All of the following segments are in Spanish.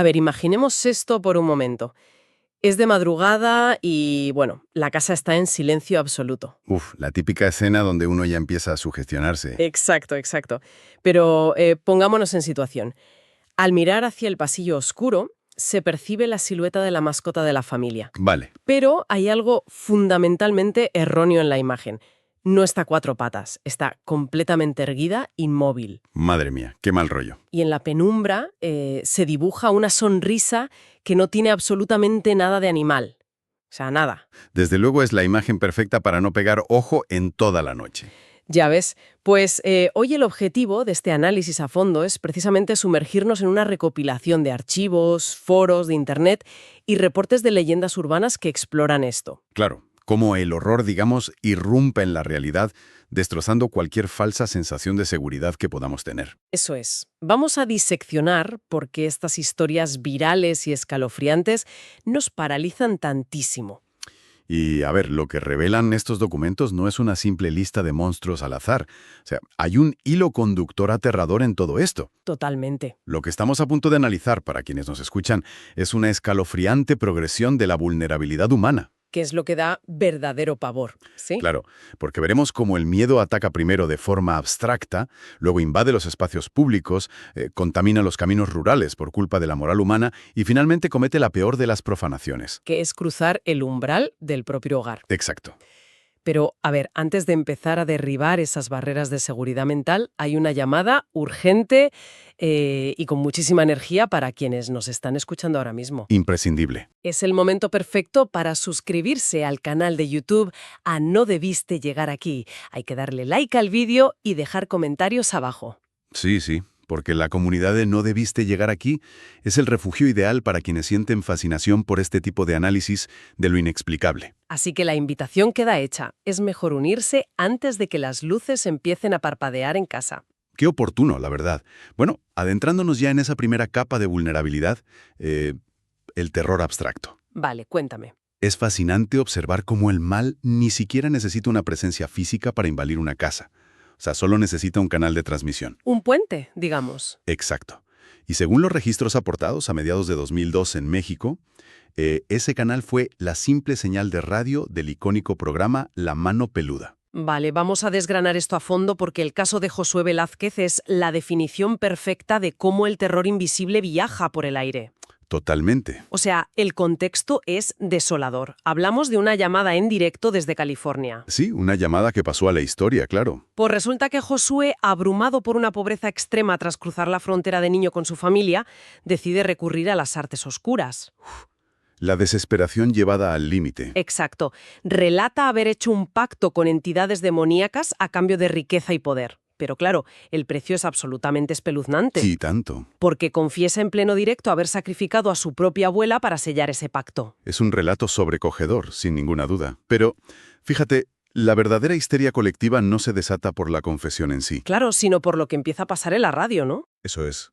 A ver, imaginemos esto por un momento. Es de madrugada y, bueno, la casa está en silencio absoluto. Uf, la típica escena donde uno ya empieza a sugestionarse. Exacto, exacto. Pero pongámonos en situación. Al mirar hacia el pasillo oscuro, se percibe la silueta de la mascota de la familia. Vale, Pero hay algo fundamentalmente erróneo en la imagen. No está a cuatro patas, está completamente erguida, inmóvil. madre mía, qué mal rollo. Y en la penumbra se dibuja una sonrisa que no tiene absolutamente nada de animal. O sea, nada. Desde luego es la imagen perfecta para no pegar ojo en toda la noche. Ya ves, pues hoy el objetivo de este análisis a fondo es precisamente sumergirnos en una recopilación de archivos, foros de Internet y reportes de leyendas urbanas que exploran esto. Claro, cómo el horror, digamos, irrumpe en la realidad, destrozando cualquier falsa sensación de seguridad que podamos tener. Eso es. Vamos a diseccionar por qué estas historias virales y escalofriantes nos paralizan tantísimo. Y, a ver, lo que revelan estos documentos no es una simple lista de monstruos al azar. O sea, hay un hilo conductor aterrador en todo esto. Totalmente. Lo que estamos a punto de analizar, para quienes nos escuchan, es una escalofriante progresión de la vulnerabilidad humana. Que es lo que da verdadero pavor, ¿sí? Claro, porque veremos cómo el miedo ataca primero de forma abstracta, luego invade los espacios públicos, contamina los caminos rurales por culpa de la moral humana y finalmente comete la peor de las profanaciones. Que es cruzar el umbral del propio hogar. Exacto. Pero, a ver, antes de empezar a derribar esas barreras de seguridad mental, hay una llamada urgente y con muchísima energía para quienes nos están escuchando ahora mismo. Imprescindible. Es el momento perfecto para suscribirse al canal de YouTube a No Debiste Llegar Aquí. Hay que darle like al vídeo y dejar comentarios abajo. Sí, sí, porque la comunidad de No Debiste Llegar Aquí es el refugio ideal para quienes sienten fascinación por este tipo de análisis de lo inexplicable. Así que la invitación queda hecha. Es mejor unirse antes de que las luces empiecen a parpadear en casa. Qué oportuno, la verdad. Bueno, adentrándonos ya en esa primera capa de vulnerabilidad, el terror abstracto. Vale, cuéntame. Es fascinante observar cómo el mal ni siquiera necesita una presencia física para invadir una casa. O sea, solo necesita un canal de transmisión. Un puente, digamos. Exacto. Y según los registros aportados a mediados de 2002 en México, ese canal fue la simple señal de radio del icónico programa La Mano Peluda. Vale, vamos a desgranar esto a fondo porque el caso de Josué Velázquez es la definición perfecta de cómo el terror invisible viaja por el aire. Totalmente. O sea, el contexto es desolador. Hablamos de una llamada en directo desde California. Sí, una llamada que pasó a la historia, claro. Pues resulta que Josué, abrumado por una pobreza extrema tras cruzar la frontera de niño con su familia, decide recurrir a las artes oscuras. La desesperación llevada al límite. Exacto. Relata haber hecho un pacto con entidades demoníacas a cambio de riqueza y poder. Pero claro, el precio es absolutamente espeluznante. Sí, tanto. Porque confiesa en pleno directo haber sacrificado a su propia abuela para sellar ese pacto. Es un relato sobrecogedor, sin ninguna duda. Pero, fíjate, la verdadera histeria colectiva no se desata por la confesión en sí. Claro, sino por lo que empieza a pasar en la radio, ¿no? Eso es.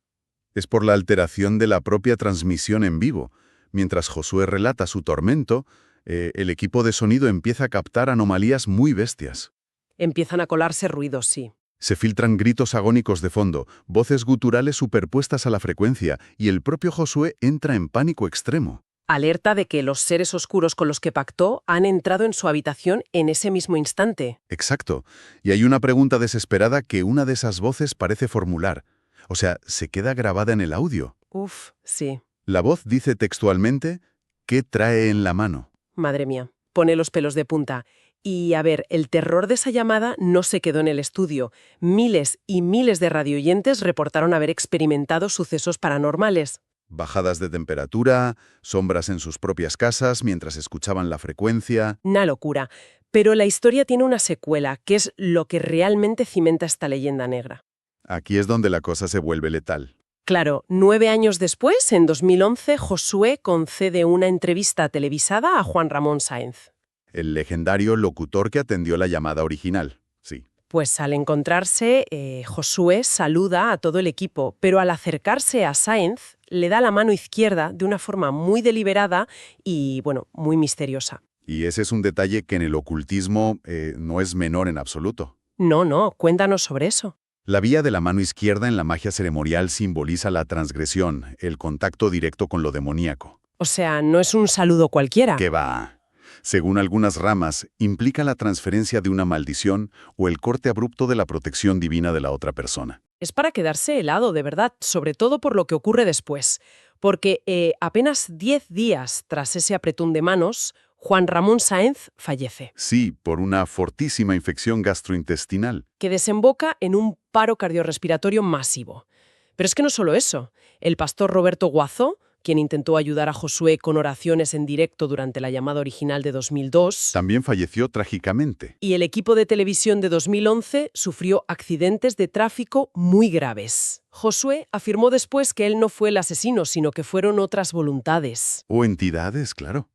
Es por la alteración de la propia transmisión en vivo. Mientras Josué relata su tormento, el equipo de sonido empieza a captar anomalías muy bestias. Empiezan a colarse ruidos, sí. Se filtran gritos agónicos de fondo, voces guturales superpuestas a la frecuencia, y el propio Josué entra en pánico extremo. Alerta de que los seres oscuros con los que pactó han entrado en su habitación en ese mismo instante. Exacto. Y hay una pregunta desesperada que una de esas voces parece formular. O sea, se queda grabada en el audio. Uf, sí. La voz dice textualmente, ¿qué trae en la mano? Madre mía, pone los pelos de punta. Y a ver, el terror de esa llamada no se quedó en el estudio. Miles y miles de radioyentes reportaron haber experimentado sucesos paranormales. Bajadas de temperatura, sombras en sus propias casas mientras escuchaban la frecuencia. Una locura. Pero la historia tiene una secuela, que es lo que realmente cimenta esta leyenda negra. Aquí es donde la cosa se vuelve letal. Claro, 9 años después, en 2011, Josué concede una entrevista televisada a Juan Ramón Sáenz. El legendario locutor que atendió la llamada original. Sí. Pues al encontrarse, Josué saluda a todo el equipo, pero al acercarse a Sáenz, le da la mano izquierda de una forma muy deliberada y, bueno, muy misteriosa. Y ese es un detalle que en el ocultismo no es menor en absoluto. No, cuéntanos sobre eso. La vía de la mano izquierda en la magia ceremonial simboliza la transgresión, el contacto directo con lo demoníaco. O sea, no es un saludo cualquiera. ¿Qué va? Según algunas ramas, implica la transferencia de una maldición o el corte abrupto de la protección divina de la otra persona. Es para quedarse helado, de verdad, sobre todo por lo que ocurre después. Porque apenas 10 días tras ese apretón de manos, Juan Ramón Sáenz fallece, Sí, por una fortísima infección gastrointestinal. que desemboca en un paro cardiorrespiratorio masivo. Pero es que no solo eso. El pastor Roberto Guazó, quien intentó ayudar a Josué con oraciones en directo durante la llamada original de 2002, También falleció trágicamente. y el equipo de televisión de 2011 sufrió accidentes de tráfico muy graves. Josué afirmó después que él no fue el asesino, sino que fueron otras voluntades. O entidades, claro,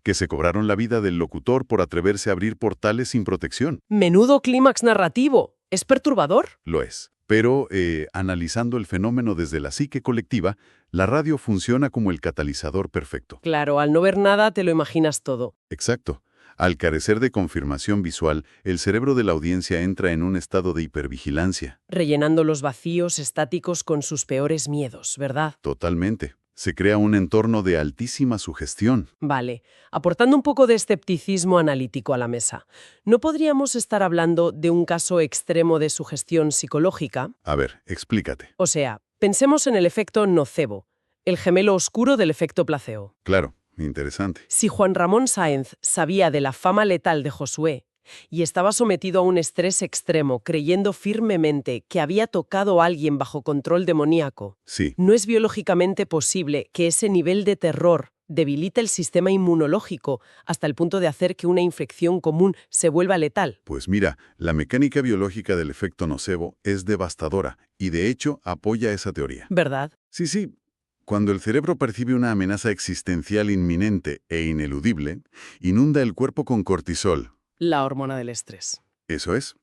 que se cobraron la vida del locutor por atreverse a abrir portales sin protección. Menudo clímax narrativo. ¿Es perturbador? Lo es. Pero, analizando el fenómeno desde la psique colectiva, la radio funciona como el catalizador perfecto. Claro, al no ver nada te lo imaginas todo. Exacto. Al carecer de confirmación visual, el cerebro de la audiencia entra en un estado de hipervigilancia. Rellenando los vacíos estáticos con sus peores miedos, ¿verdad? Totalmente. Se crea un entorno de altísima sugestión. Vale, aportando un poco de escepticismo analítico a la mesa, ¿no podríamos estar hablando de un caso extremo de sugestión psicológica? A ver, explícate. O sea, pensemos en el efecto nocebo, el gemelo oscuro del efecto placebo. Claro, interesante. Si Juan Ramón Sáenz sabía de la fama letal de Josué y estaba sometido a un estrés extremo creyendo firmemente que había tocado a alguien bajo control demoníaco, Sí, no es biológicamente posible que ese nivel de terror debilite el sistema inmunológico hasta el punto de hacer que una infección común se vuelva letal. pues mira, la mecánica biológica del efecto nocebo es devastadora y de hecho apoya esa teoría. ¿Verdad? Sí. Cuando el cerebro percibe una amenaza existencial inminente e ineludible, inunda el cuerpo con cortisol. La hormona del estrés. Eso es.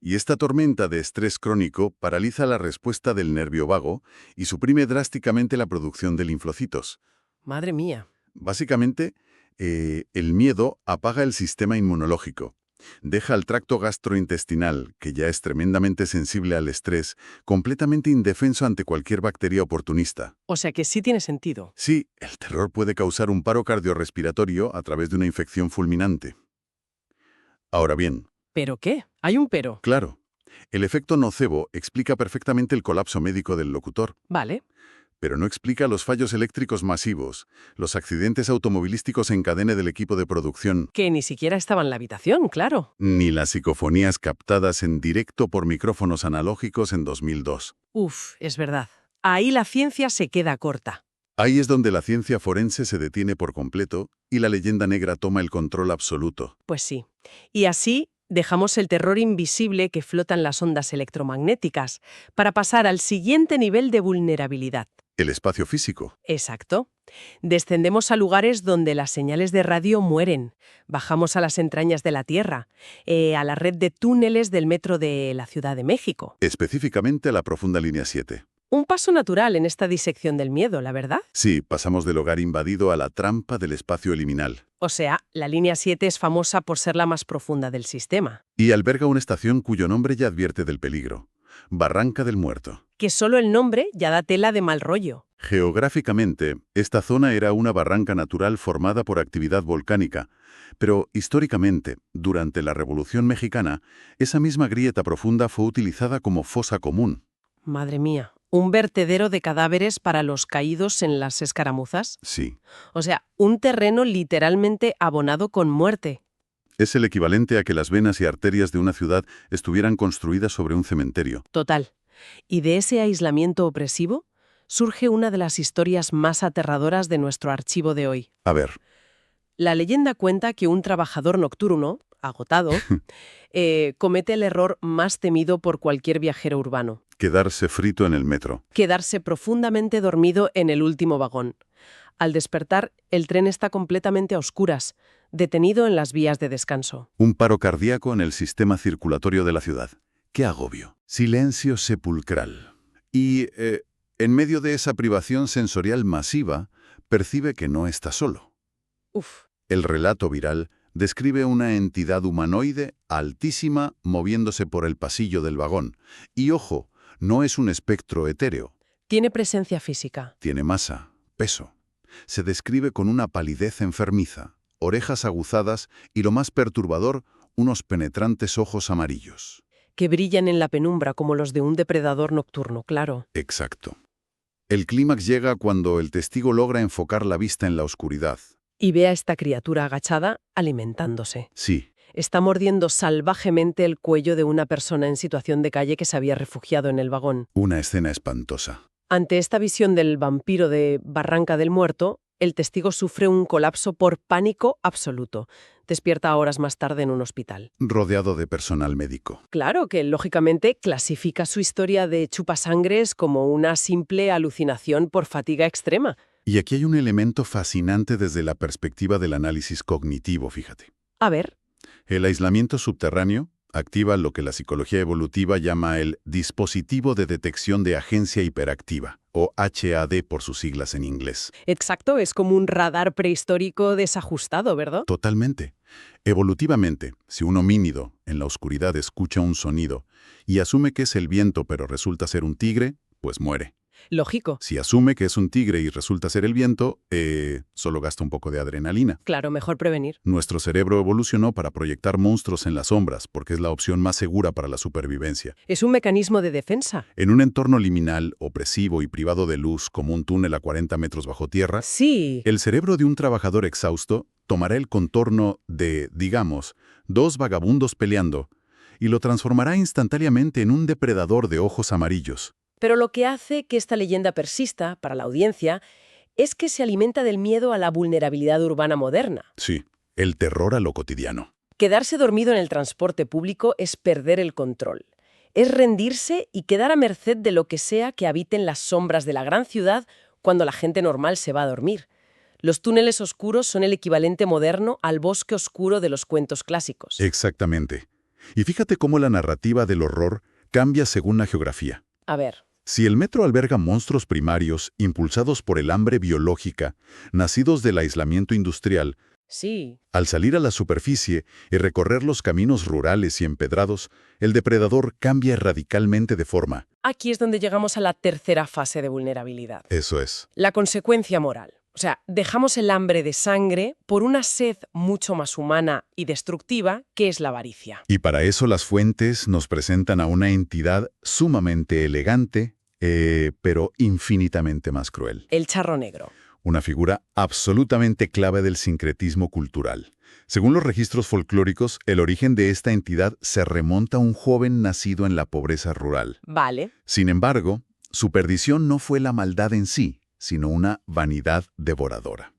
Y esta tormenta de estrés crónico paraliza la respuesta del nervio vago y suprime drásticamente la producción de linfocitos. Madre mía. Básicamente, el miedo apaga el sistema inmunológico. Deja al tracto gastrointestinal, que ya es tremendamente sensible al estrés, completamente indefenso ante cualquier bacteria oportunista. O sea que sí tiene sentido. Sí, el terror puede causar un paro cardiorrespiratorio a través de una infección fulminante. Ahora bien, ¿Pero qué? Hay un pero. claro, el efecto nocebo explica perfectamente el colapso médico del locutor, Vale. pero no explica los fallos eléctricos masivos, los accidentes automovilísticos en cadena del equipo de producción, Que ni siquiera estaba en la habitación, claro. ni las psicofonías captadas en directo por micrófonos analógicos en 2002. Uf, es verdad. Ahí la ciencia se queda corta. Ahí es donde la ciencia forense se detiene por completo y la leyenda negra toma el control absoluto. Pues sí. Y así dejamos el terror invisible que flota en las ondas electromagnéticas para pasar al siguiente nivel de vulnerabilidad. El espacio físico. Exacto. Descendemos a lugares donde las señales de radio mueren. Bajamos a las entrañas de la Tierra, a la red de túneles del metro de la Ciudad de México. Específicamente a la profunda línea 7. Un paso natural en esta disección del miedo, la verdad. Sí, pasamos del hogar invadido a la trampa del espacio liminal. O sea, la línea 7 es famosa por ser la más profunda del sistema, Y alberga una estación cuyo nombre ya advierte del peligro. Barranca del Muerto. que solo el nombre ya da tela de mal rollo. Geográficamente, esta zona era una barranca natural formada por actividad volcánica, pero históricamente, durante la Revolución Mexicana, esa misma grieta profunda fue utilizada como fosa común. Madre mía, ¿un vertedero de cadáveres para los caídos en las escaramuzas? Sí, O sea, un terreno literalmente abonado con muerte. es el equivalente a que las venas y arterias de una ciudad estuvieran construidas sobre un cementerio. Total. Y de ese aislamiento opresivo surge una de las historias más aterradoras de nuestro archivo de hoy. A ver, La leyenda cuenta que un trabajador nocturno, agotado, comete el error más temido por cualquier viajero urbano: quedarse frito en el metro. quedarse profundamente dormido en el último vagón. Al despertar, el tren está completamente a oscuras, detenido en las vías de descanso. Un paro cardíaco en el sistema circulatorio de la ciudad. ¡Qué agobio! Silencio sepulcral. Y, en medio de esa privación sensorial masiva, percibe que no está solo. Uf, El relato viral Describe una entidad humanoide altísima moviéndose por el pasillo del vagón. Y ojo, no es un espectro etéreo. Tiene presencia física. Tiene masa, peso. Se describe con una palidez enfermiza, orejas aguzadas y, lo más perturbador, unos penetrantes ojos amarillos. Que brillan en la penumbra como los de un depredador nocturno, claro. Exacto. El clímax llega cuando el testigo logra enfocar la vista en la oscuridad. Y ve a esta criatura agachada alimentándose. Sí, Está mordiendo salvajemente el cuello de una persona en situación de calle que se había refugiado en el vagón. una escena espantosa. Ante esta visión del vampiro de Barranca del Muerto, el testigo sufre un colapso por pánico absoluto. Despierta horas más tarde en un hospital. Rodeado de personal médico. Claro que, lógicamente, clasifica su historia de chupasangres como una simple alucinación por fatiga extrema. Y aquí hay un elemento fascinante desde la perspectiva del análisis cognitivo, fíjate. A ver, El aislamiento subterráneo activa lo que la psicología evolutiva llama el dispositivo de detección de agencia hiperactiva, o HAD por sus siglas en inglés. exacto, es como un radar prehistórico desajustado, ¿verdad? Totalmente. Evolutivamente, si un homínido en la oscuridad escucha un sonido y asume que es el viento pero resulta ser un tigre, pues muere. Lógico. Si asume que es un tigre y resulta ser el viento, solo gasta un poco de adrenalina. Claro, mejor prevenir. Nuestro cerebro evolucionó para proyectar monstruos en las sombras, porque es la opción más segura para la supervivencia. Es un mecanismo de defensa. En un entorno liminal, opresivo y privado de luz, como un túnel a 40 metros bajo tierra, Sí. el cerebro de un trabajador exhausto tomará el contorno de, digamos, dos vagabundos peleando y lo transformará instantáneamente en un depredador de ojos amarillos. Pero lo que hace que esta leyenda persista para la audiencia es que se alimenta del miedo a la vulnerabilidad urbana moderna. Sí, el terror a lo cotidiano. Quedarse dormido en el transporte público es perder el control. Es rendirse y quedar a merced de lo que sea que habite en las sombras de la gran ciudad cuando la gente normal se va a dormir. Los túneles oscuros son el equivalente moderno al bosque oscuro de los cuentos clásicos. Exactamente. Y fíjate cómo la narrativa del horror cambia según la geografía. A ver, Si el metro alberga monstruos primarios impulsados por el hambre biológica, nacidos del aislamiento industrial, sí. al salir a la superficie y recorrer los caminos rurales y empedrados, el depredador cambia radicalmente de forma. Aquí es donde llegamos a la tercera fase de vulnerabilidad. Eso es. La consecuencia moral. O sea, dejamos el hambre de sangre por una sed mucho más humana y destructiva que es la avaricia. Y para eso las fuentes nos presentan a una entidad sumamente elegante, pero infinitamente más cruel. El charro negro. Una figura absolutamente clave del sincretismo cultural. Según los registros folclóricos, el origen de esta entidad se remonta a un joven nacido en la pobreza rural. Vale. Sin embargo, su perdición no fue la maldad en sí, sino una vanidad devoradora.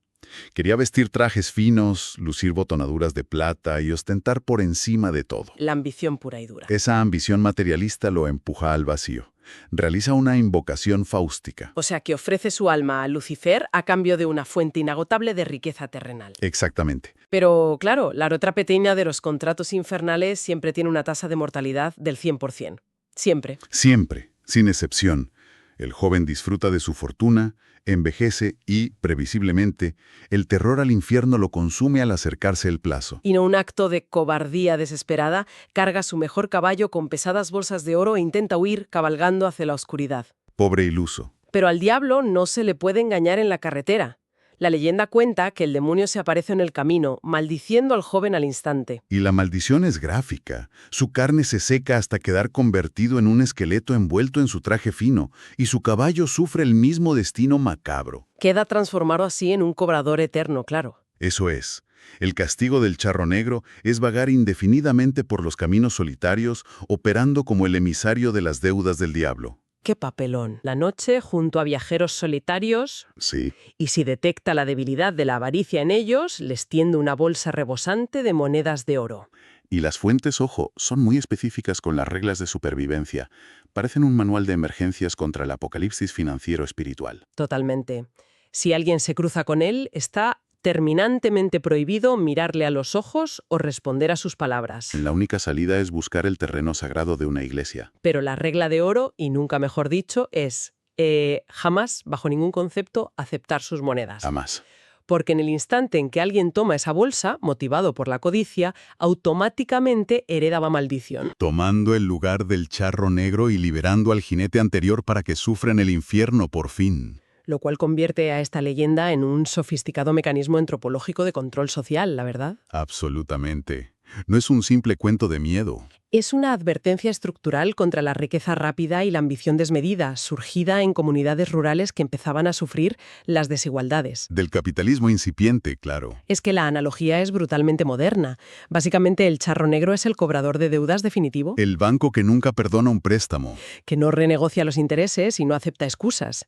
Quería vestir trajes finos, lucir botonaduras de plata y ostentar por encima de todo. La ambición pura y dura. Esa ambición materialista lo empuja al vacío. Realiza una invocación fáustica. O sea, que ofrece su alma a Lucifer a cambio de una fuente inagotable de riqueza terrenal. Exactamente. Pero, claro, la otra pequeña de los contratos infernales siempre tiene una tasa de mortalidad del 100%. Siempre. Siempre, sin excepción. El joven disfruta de su fortuna, envejece y, previsiblemente, el terror al infierno lo consume al acercarse el plazo. Y en un acto de cobardía desesperada, carga su mejor caballo con pesadas bolsas de oro e intenta huir cabalgando hacia la oscuridad. Pobre iluso. Pero al diablo no se le puede engañar en la carretera. La leyenda cuenta que el demonio se aparece en el camino, maldiciendo al joven al instante. Y la maldición es gráfica. Su carne se seca hasta quedar convertido en un esqueleto envuelto en su traje fino, y su caballo sufre el mismo destino macabro. Queda transformado así en un cobrador eterno, claro. Eso es. El castigo del charro negro es vagar indefinidamente por los caminos solitarios, operando como el emisario de las deudas del diablo. ¡Qué papelón! La noche, junto a viajeros solitarios, Sí. y si detecta la debilidad de la avaricia en ellos, les tiende una bolsa rebosante de monedas de oro. Y las fuentes, ojo, son muy específicas con las reglas de supervivencia. Parecen un manual de emergencias contra el apocalipsis financiero espiritual. Totalmente. Si alguien se cruza con él, está terminantemente prohibido mirarle a los ojos o responder a sus palabras. La única salida es buscar el terreno sagrado de una iglesia. Pero la regla de oro, y nunca mejor dicho, es jamás, bajo ningún concepto, aceptar sus monedas. Jamás. porque en el instante en que alguien toma esa bolsa, motivado por la codicia, automáticamente heredaba maldición. Tomando el lugar del charro negro y liberando al jinete anterior para que sufra en el infierno por fin. Lo cual convierte a esta leyenda en un sofisticado mecanismo antropológico de control social, la verdad. Absolutamente. No es un simple cuento de miedo. Es una advertencia estructural contra la riqueza rápida y la ambición desmedida, surgida en comunidades rurales que empezaban a sufrir las desigualdades. Del capitalismo incipiente, claro. Es que la analogía es brutalmente moderna. Básicamente, el charro negro es el cobrador de deudas definitivo, El banco que nunca perdona un préstamo. que no renegocia los intereses y no acepta excusas.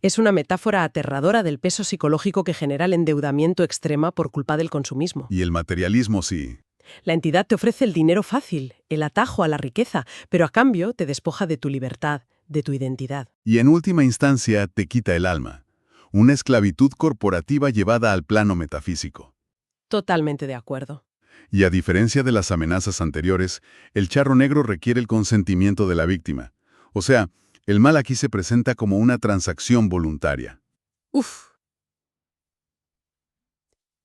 Es una metáfora aterradora del peso psicológico que genera el endeudamiento extrema por culpa del consumismo. Y el materialismo sí. La entidad te ofrece el dinero fácil, el atajo a la riqueza, pero a cambio te despoja de tu libertad, de tu identidad. Y en última instancia te quita el alma. Una esclavitud corporativa llevada al plano metafísico. Totalmente de acuerdo. Y a diferencia de las amenazas anteriores, el charro negro requiere el consentimiento de la víctima. O sea, el mal aquí se presenta como una transacción voluntaria. Uf.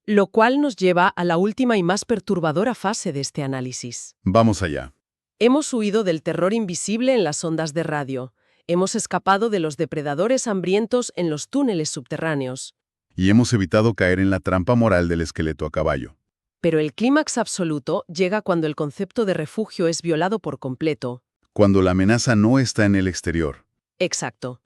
Lo cual nos lleva a la última y más perturbadora fase de este análisis. Vamos allá. Hemos huido del terror invisible en las ondas de radio. Hemos escapado de los depredadores hambrientos en los túneles subterráneos. Y hemos evitado caer en la trampa moral del esqueleto a caballo. Pero el clímax absoluto llega cuando el concepto de refugio es violado por completo. Cuando la amenaza no está en el exterior. Exacto.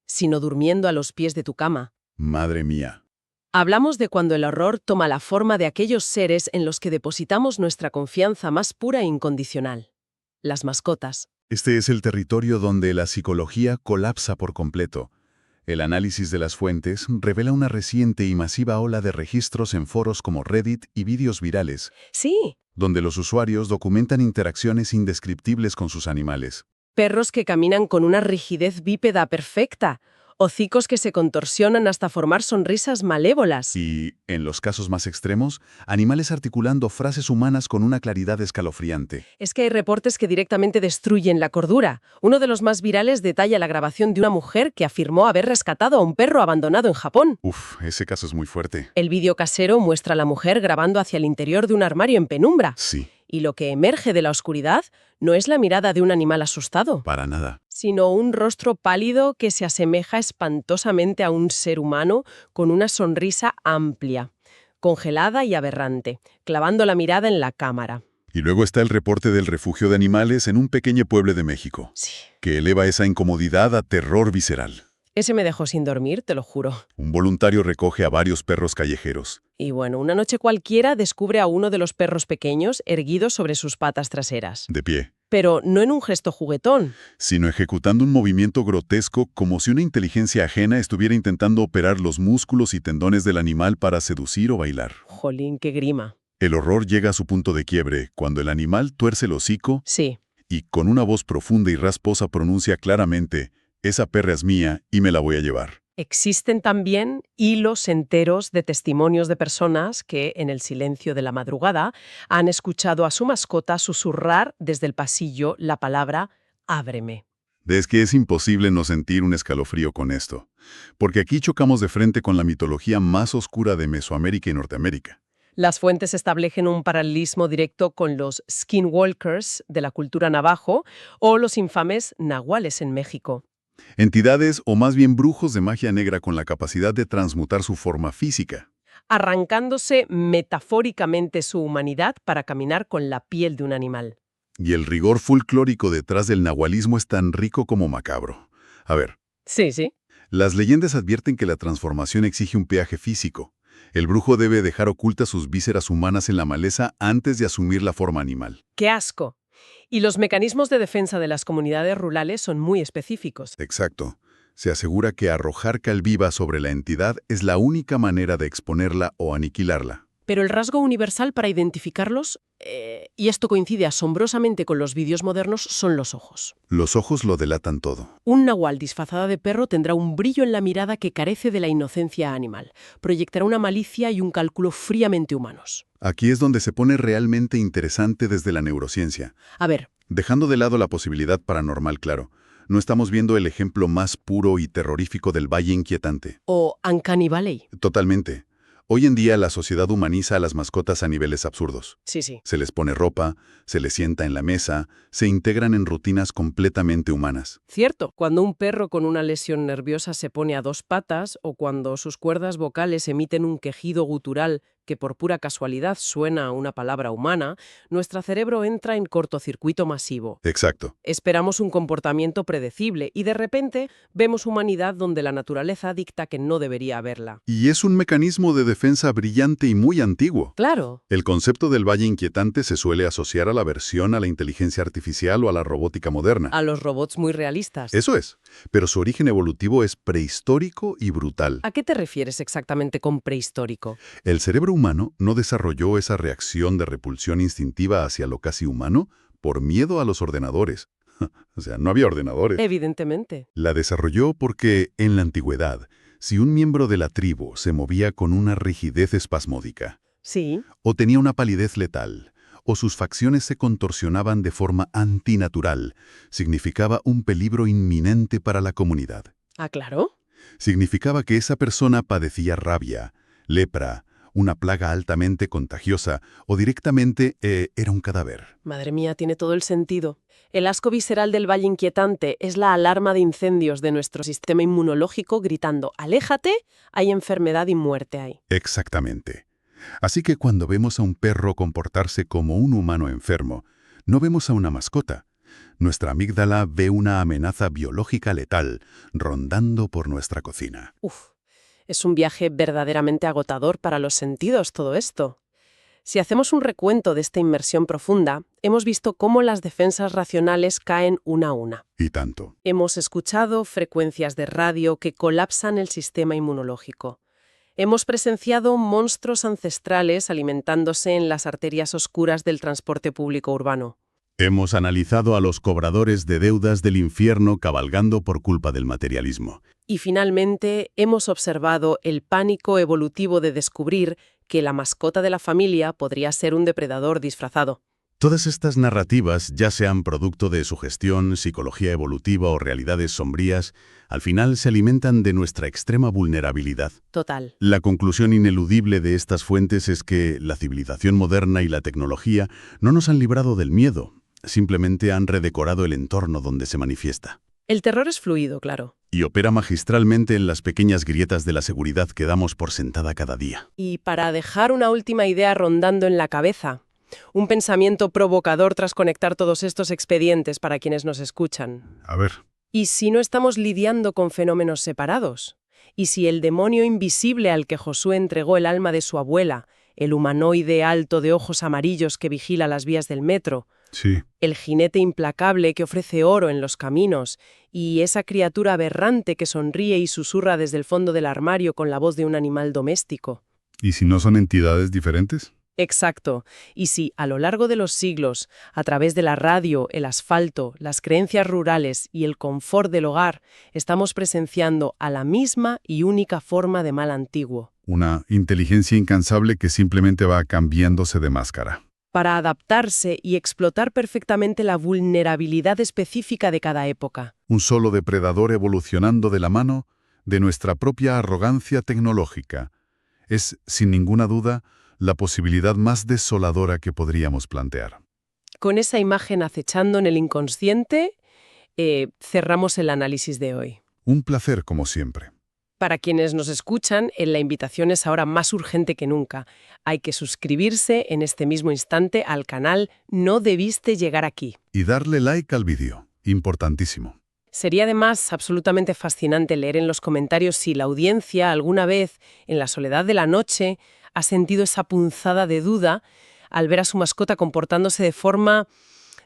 Sino durmiendo a los pies de tu cama. Madre mía. Hablamos de cuando el horror toma la forma de aquellos seres en los que depositamos nuestra confianza más pura e incondicional. Las mascotas. Este es el territorio donde la psicología colapsa por completo. El análisis de las fuentes revela una reciente y masiva ola de registros en foros como Reddit y vídeos virales, Sí, donde los usuarios documentan interacciones indescriptibles con sus animales. perros que caminan con una rigidez bípeda perfecta, hocicos que se contorsionan hasta formar sonrisas malévolas. Y, en los casos más extremos, animales articulando frases humanas con una claridad escalofriante. Es que hay reportes que directamente destruyen la cordura. Uno de los más virales detalla la grabación de una mujer que afirmó haber rescatado a un perro abandonado en Japón. Uf, ese caso es muy fuerte. El vídeo casero muestra a la mujer grabando hacia el interior de un armario en penumbra. Sí, Y lo que emerge de la oscuridad no es la mirada de un animal asustado, para nada. sino un rostro pálido que se asemeja espantosamente a un ser humano con una sonrisa amplia, congelada y aberrante, clavando la mirada en la cámara. Y luego está el reporte del refugio de animales en un pequeño pueblo de México, Sí. que eleva esa incomodidad a terror visceral. Ese me dejó sin dormir, te lo juro. Un voluntario recoge a varios perros callejeros. Y bueno, una noche cualquiera descubre a uno de los perros pequeños erguido sobre sus patas traseras. De pie, Pero no en un gesto juguetón. sino ejecutando un movimiento grotesco como si una inteligencia ajena estuviera intentando operar los músculos y tendones del animal para seducir o bailar. Jolín, qué grima. El horror llega a su punto de quiebre cuando el animal tuerce el hocico Sí. y con una voz profunda y rasposa pronuncia claramente: «Esa perra es mía y me la voy a llevar». Existen también hilos enteros de testimonios de personas que, en el silencio de la madrugada, han escuchado a su mascota susurrar desde el pasillo la palabra «ábreme». Es que es imposible no sentir un escalofrío con esto, porque aquí chocamos de frente con la mitología más oscura de Mesoamérica y Norteamérica. Las fuentes establecen un paralelismo directo con los skinwalkers de la cultura navajo o los infames nahuales en México. Entidades o más bien brujos de magia negra con la capacidad de transmutar su forma física. Arrancándose metafóricamente su humanidad para caminar con la piel de un animal. Y el rigor folclórico detrás del nahualismo es tan rico como macabro. A ver, Sí, sí. las leyendas advierten que la transformación exige un peaje físico. El brujo debe dejar ocultas sus vísceras humanas en la maleza antes de asumir la forma animal. ¡Qué asco! Y los mecanismos de defensa de las comunidades rurales son muy específicos. Exacto. Se asegura que arrojar cal viva sobre la entidad es la única manera de exponerla o aniquilarla. Pero el rasgo universal para identificarlos, y esto coincide asombrosamente con los vídeos modernos, son los ojos. Los ojos lo delatan todo. Un nahual disfrazado de perro tendrá un brillo en la mirada que carece de la inocencia animal. Proyectará una malicia y un cálculo fríamente humanos. Aquí es donde se pone realmente interesante desde la neurociencia. A ver, Dejando de lado la posibilidad paranormal, claro, no estamos viendo el ejemplo más puro y terrorífico del Valle Inquietante. o Uncanny Valley. Totalmente. Hoy en día la sociedad humaniza a las mascotas a niveles absurdos. Sí, sí. Se les pone ropa, se les sienta en la mesa, se integran en rutinas completamente humanas. Cierto, cuando un perro con una lesión nerviosa se pone a dos patas o cuando sus cuerdas vocales emiten un quejido gutural que por pura casualidad suena a una palabra humana, nuestro cerebro entra en cortocircuito masivo. Exacto. Esperamos un comportamiento predecible y de repente vemos humanidad donde la naturaleza dicta que no debería haberla. Y es un mecanismo de defensa brillante y muy antiguo. Claro. El concepto del valle inquietante se suele asociar a la aversión a la inteligencia artificial o a la robótica moderna. A los robots muy realistas. Eso es, pero su origen evolutivo es prehistórico y brutal. ¿A qué te refieres exactamente con prehistórico? El cerebro humano no desarrolló esa reacción de repulsión instintiva hacia lo casi humano por miedo a los ordenadores. O sea, no había ordenadores. Evidentemente. La desarrolló porque, en la antigüedad, si un miembro de la tribu se movía con una rigidez espasmódica, Sí. o tenía una palidez letal, o sus facciones se contorsionaban de forma antinatural, significaba un peligro inminente para la comunidad. Ah, claro. Significaba que esa persona padecía rabia, lepra, una plaga altamente contagiosa o directamente era un cadáver. Madre mía, tiene todo el sentido. El asco visceral del valle inquietante es la alarma de incendios de nuestro sistema inmunológico gritando «aléjate, hay enfermedad y muerte ahí». Exactamente. Así que cuando vemos a un perro comportarse como un humano enfermo, no vemos a una mascota. Nuestra amígdala ve una amenaza biológica letal rondando por nuestra cocina. Uf, es un viaje verdaderamente agotador para los sentidos todo esto. Si hacemos un recuento de esta inmersión profunda, hemos visto cómo las defensas racionales caen una a una. Y tanto. Hemos escuchado frecuencias de radio que colapsan el sistema inmunológico. Hemos presenciado monstruos ancestrales alimentándose en las arterias oscuras del transporte público urbano. Hemos analizado a los cobradores de deudas del infierno cabalgando por culpa del materialismo. Y finalmente, hemos observado el pánico evolutivo de descubrir que la mascota de la familia podría ser un depredador disfrazado. Todas estas narrativas, ya sean producto de sugestión, psicología evolutiva o realidades sombrías, al final se alimentan de nuestra extrema vulnerabilidad. Total. La conclusión ineludible de estas fuentes es que la civilización moderna y la tecnología no nos han librado del miedo, simplemente han redecorado el entorno donde se manifiesta. El terror es fluido, claro. Y opera magistralmente en las pequeñas grietas de la seguridad que damos por sentada cada día. Y para dejar una última idea rondando en la cabeza, un pensamiento provocador tras conectar todos estos expedientes para quienes nos escuchan. A ver. ¿Y si no estamos lidiando con fenómenos separados? ¿Y si el demonio invisible al que Josué entregó el alma de su abuela, el humanoide alto de ojos amarillos que vigila las vías del metro, Sí. el jinete implacable que ofrece oro en los caminos y esa criatura aberrante que sonríe y susurra desde el fondo del armario con la voz de un animal doméstico? ¿Y si no son entidades diferentes? Exacto. Y si, a lo largo de los siglos, a través de la radio, el asfalto, las creencias rurales y el confort del hogar, estamos presenciando a la misma y única forma de mal antiguo. Una inteligencia incansable que simplemente va cambiándose de máscara. Para adaptarse y explotar perfectamente la vulnerabilidad específica de cada época. Un solo depredador evolucionando de la mano de nuestra propia arrogancia tecnológica. Es, sin ninguna duda, la posibilidad más desoladora que podríamos plantear. Con esa imagen acechando en el inconsciente, cerramos el análisis de hoy. Un placer, como siempre. Para quienes nos escuchan, la invitación es ahora más urgente que nunca. Hay que suscribirse en este mismo instante al canal No Debiste Llegar Aquí. Y darle like al vídeo. Importantísimo. Sería además absolutamente fascinante leer en los comentarios si la audiencia alguna vez, en la soledad de la noche, ha sentido esa punzada de duda al ver a su mascota comportándose de forma,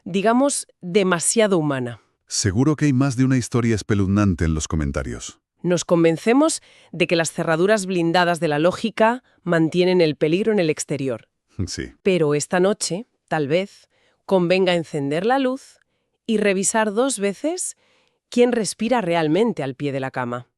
digamos, demasiado humana. Seguro que hay más de una historia espeluznante en los comentarios. Nos convencemos de que las cerraduras blindadas de la lógica mantienen el peligro en el exterior. Sí. Pero esta noche, tal vez, convenga encender la luz y revisar 2 veces quién respira realmente al pie de la cama.